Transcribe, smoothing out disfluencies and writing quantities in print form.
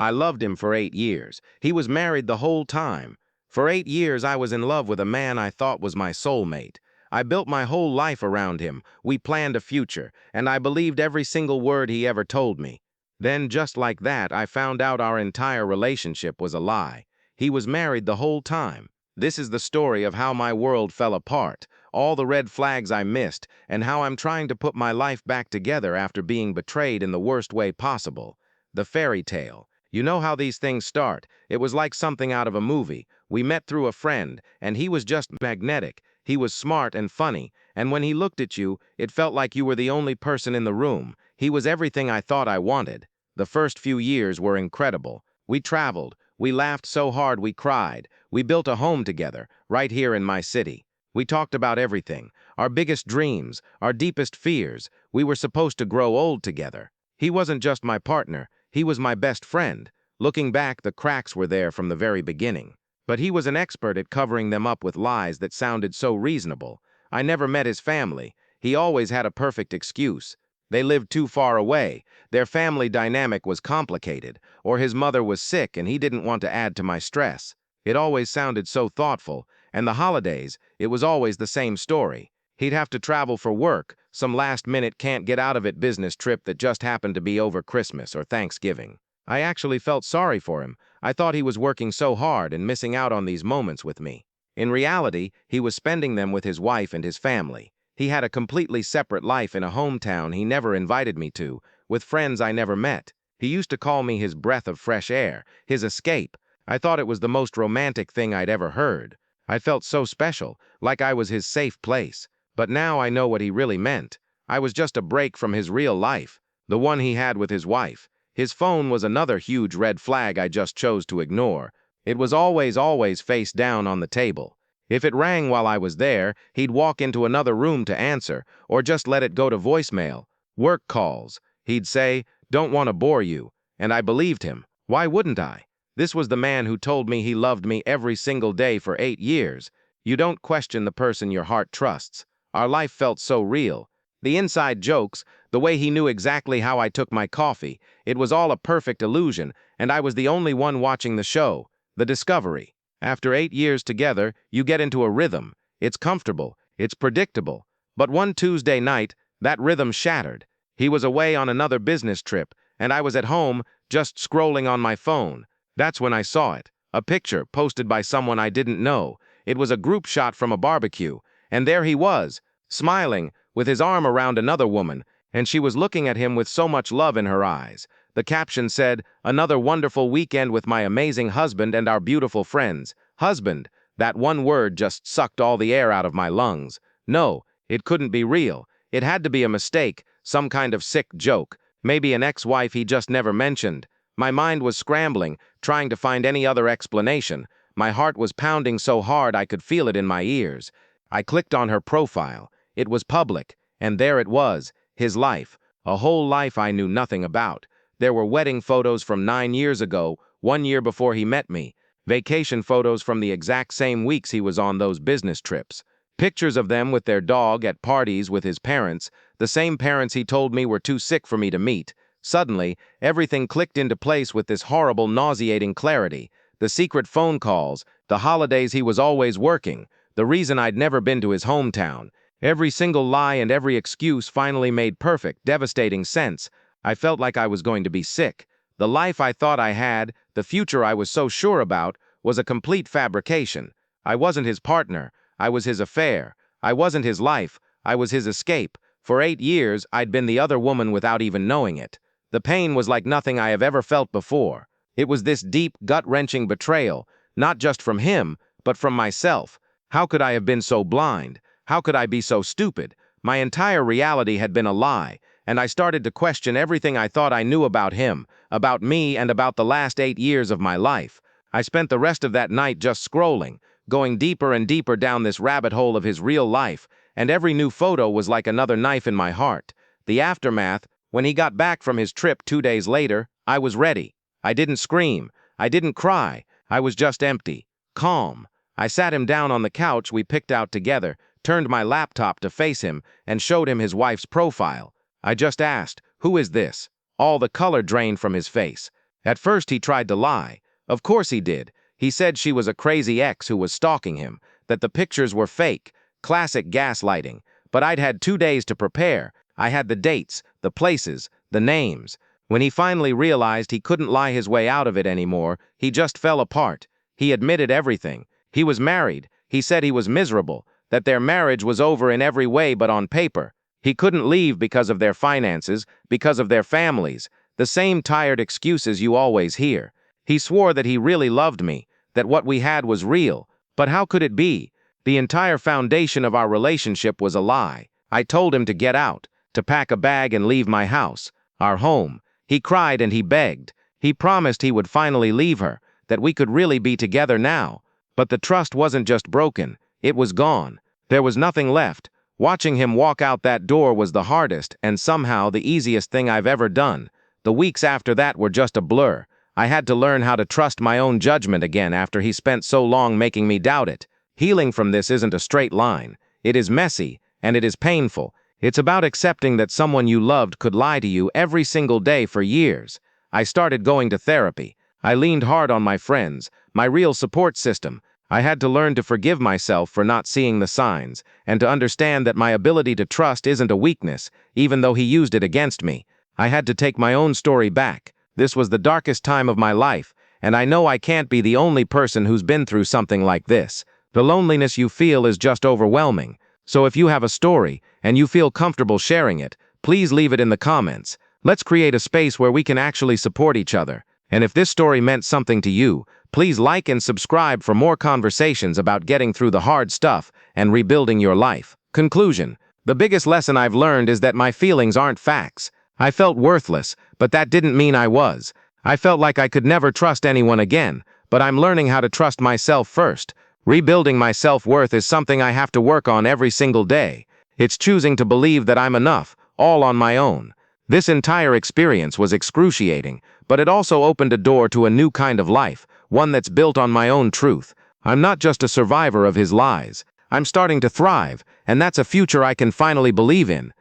I loved him for 8 years. He was married the whole time. For 8 years, I was in love with a man I thought was my soulmate. I built my whole life around him. We planned a future, and I believed every single word he ever told me. Then, just like that, I found out our entire relationship was a lie. He was married the whole time. This is the story of how my world fell apart, all the red flags I missed, and how I'm trying to put my life back together after being betrayed in the worst way possible. The fairy tale. You know how these things start. It was like something out of a movie. We met through a friend, and he was just magnetic. He was smart and funny, and when he looked at you, it felt like you were the only person in the room. He was everything I thought I wanted. The first few years were incredible. We traveled. We laughed so hard we cried. We built a home together, right here in my city. We talked about everything, our biggest dreams, our deepest fears. We were supposed to grow old together. He wasn't just my partner, he was my best friend. Looking back, the cracks were there from the very beginning. But he was an expert at covering them up with lies that sounded so reasonable. I never met his family. He always had a perfect excuse. They lived too far away. Their family dynamic was complicated, or his mother was sick and he didn't want to add to my stress. It always sounded so thoughtful, and the holidays, it was always the same story. He'd have to travel for work, some last-minute can't-get-out-of-it business trip that just happened to be over Christmas or Thanksgiving. I actually felt sorry for him. I thought he was working so hard and missing out on these moments with me. In reality, he was spending them with his wife and his family. He had a completely separate life in a hometown he never invited me to, with friends I never met. He used to call me his breath of fresh air, his escape. I thought it was the most romantic thing I'd ever heard. I felt so special, like I was his safe place. But now I know what he really meant. I was just a break from his real life, the one he had with his wife. His phone was another huge red flag I just chose to ignore. It was always face down on the table. If it rang while I was there, he'd walk into another room to answer, or just let it go to voicemail. Work calls. He'd say, "Don't want to bore you." And I believed him. Why wouldn't I? This was the man who told me he loved me every single day for 8 years. You don't question the person your heart trusts. Our life felt so real. The inside jokes, the way he knew exactly how I took my coffee, it was all a perfect illusion, and I was the only one watching the show. The discovery. After 8 years together, you get into a rhythm. It's comfortable. It's predictable. But one Tuesday night, that rhythm shattered. He was away on another business trip, and I was at home, just scrolling on my phone. That's when I saw it. A picture posted by someone I didn't know. It was a group shot from a barbecue. And there he was, smiling, with his arm around another woman, and she was looking at him with so much love in her eyes. The caption said, "Another wonderful weekend with my amazing husband and our beautiful friends." Husband. That one word just sucked all the air out of my lungs. No, it couldn't be real. It had to be a mistake, some kind of sick joke, maybe an ex-wife he just never mentioned. My mind was scrambling, trying to find any other explanation. My heart was pounding so hard I could feel it in my ears. I clicked on her profile. It was public, and there it was, his life, a whole life I knew nothing about. There were wedding photos from 9 years ago, 1 year before he met me, vacation photos from the exact same weeks he was on those business trips, pictures of them with their dog at parties with his parents, the same parents he told me were too sick for me to meet. Suddenly, everything clicked into place with this horrible, nauseating clarity. The secret phone calls, the holidays he was always working, the reason I'd never been to his hometown. Every single lie and every excuse finally made perfect, devastating sense. I felt like I was going to be sick. The life I thought I had, the future I was so sure about, was a complete fabrication. I wasn't his partner. I was his affair. I wasn't his life. I was his escape. For 8 years, I'd been the other woman without even knowing it. The pain was like nothing I have ever felt before. It was this deep, gut-wrenching betrayal, not just from him, but from myself. How could I have been so blind? How could I be so stupid? My entire reality had been a lie, and I started to question everything I thought I knew about him, about me, and about the last 8 years of my life. I spent the rest of that night just scrolling, going deeper and deeper down this rabbit hole of his real life, and every new photo was like another knife in my heart. The aftermath, when he got back from his trip 2 days later, I was ready. I didn't scream. I didn't cry. I was just empty, calm. I sat him down on the couch we picked out together, turned my laptop to face him, and showed him his wife's profile. I just asked, "Who is this?" All the color drained from his face. At first, he tried to lie. Of course he did. He said she was a crazy ex who was stalking him, that the pictures were fake, classic gaslighting. But I'd had 2 days to prepare. I had the dates, the places, the names. When he finally realized he couldn't lie his way out of it anymore, he just fell apart. He admitted everything. He was married. He said he was miserable, that their marriage was over in every way but on paper. He couldn't leave because of their finances, because of their families. The same tired excuses you always hear. He swore that he really loved me, that what we had was real. But how could it be? The entire foundation of our relationship was a lie. I told him to get out, to pack a bag and leave my house, our home. He cried and he begged. He promised he would finally leave her, that we could really be together now. But the trust wasn't just broken, it was gone. There was nothing left. Watching him walk out that door was the hardest and somehow the easiest thing I've ever done. The weeks after that were just a blur. I had to learn how to trust my own judgment again after he spent so long making me doubt it. Healing from this isn't a straight line. It is messy, and it is painful. It's about accepting that someone you loved could lie to you every single day for years. I started going to therapy. I leaned hard on my friends, my real support system. I had to learn to forgive myself for not seeing the signs, and to understand that my ability to trust isn't a weakness, even though he used it against me. I had to take my own story back. This was the darkest time of my life, and I know I can't be the only person who's been through something like this. The loneliness you feel is just overwhelming. So if you have a story, and you feel comfortable sharing it, please leave it in the comments. Let's create a space where we can actually support each other. And if this story meant something to you, please like and subscribe for more conversations about getting through the hard stuff and rebuilding your life. Conclusion. The biggest lesson I've learned is that my feelings aren't facts. I felt worthless, but that didn't mean I was. I felt like I could never trust anyone again, but I'm learning how to trust myself first. Rebuilding my self-worth is something I have to work on every single day. It's choosing to believe that I'm enough, all on my own. This entire experience was excruciating, but it also opened a door to a new kind of life, one that's built on my own truth. I'm not just a survivor of his lies. I'm starting to thrive, and that's a future I can finally believe in.